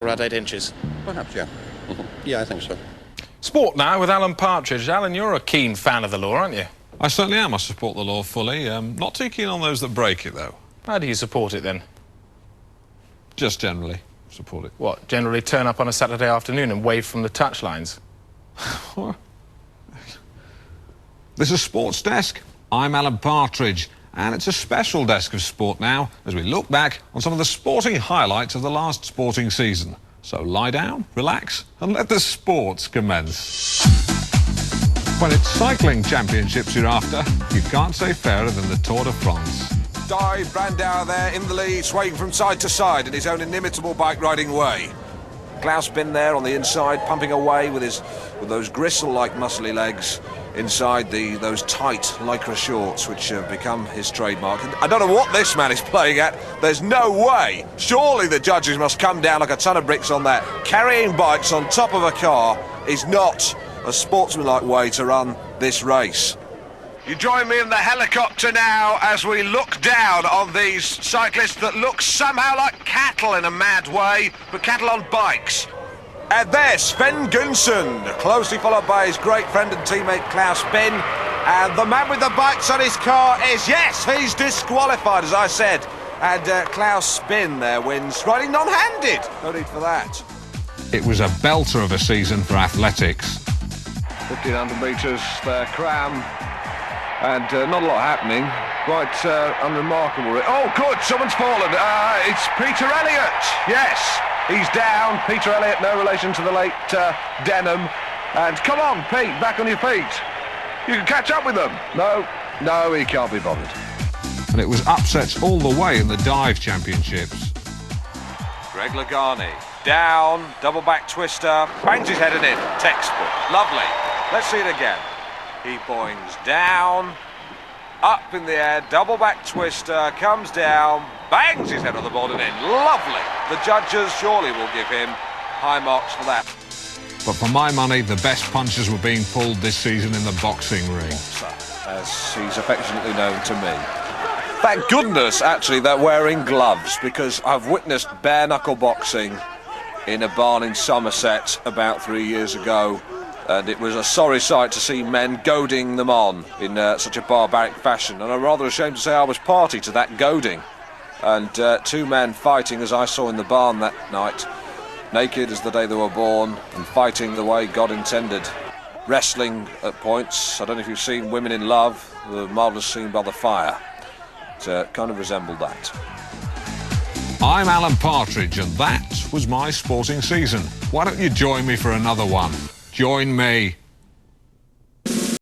Around 8 inches. Perhaps, yeah. Yeah, I think so. Sport now with Alan Partridge. Alan, you're a keen fan of the law, aren't you? I certainly am. I support the law fully. Not too keen on those that break it, though. How do you support it, then? Just generally support it. What, generally turn up on a Saturday afternoon and wave from the touchlines? This is Sports Desk. I'm Alan Partridge, and it's a special desk of sport now as we look back on some of the sporting highlights of the last sporting season. So lie down, relax, and let the sports commence. When it's cycling championships you're after, you can't say fairer than the Tour de France. Dive, Brandauer there in the lead, swaying from side to side in his own inimitable bike-riding way. Klaus Bin there on the inside, pumping away with those gristle-like muscly legs inside those tight lycra shorts, which have become his trademark. And I don't know what this man is playing at. There's no way. Surely the judges must come down like a ton of bricks on that. Carrying bikes on top of a car is not a sportsmanlike way to run this race. You join me in the helicopter now as we look down on these cyclists that look somehow like cattle in a mad way, but cattle on bikes. And there's Sven Gunsen, closely followed by his great friend and teammate Klaus Bin. And the man with the bikes on his car is, yes, he's disqualified, as I said. And Klaus Bin there wins, riding non-handed. No need for that. It was a belter of a season for athletics. 1500 metres there, cram. And not a lot happening. Quite unremarkable. Oh, good, someone's fallen. It's Peter Elliott. Yes, he's down. Peter Elliott, no relation to the late Denham. And come on, Pete, back on your feet. You can catch up with them. No, he can't be bothered. And it was upsets all the way in the dive championships. Greg Lagani, down, double back twister, bangs his head in. Textbook, lovely. Let's see it again. He boings down, up in the air, double back twister, comes down, bangs his head on the board and in. Lovely. The judges surely will give him high marks for that. But for my money, the best punches were being pulled this season in the boxing ring. As he's affectionately known to me. Thank goodness, actually, they're wearing gloves, because I've witnessed bare-knuckle boxing in a barn in Somerset about 3 years ago. And it was a sorry sight to see men goading them on in such a barbaric fashion. And I'm rather ashamed to say I was party to that goading. And two men fighting, as I saw in the barn that night, naked as the day they were born, and fighting the way God intended. Wrestling at points. I don't know if you've seen Women in Love, the marvellous scene by the fire. It kind of resembled that. I'm Alan Partridge, and that was my sporting season. Why don't you join me for another one? Join me.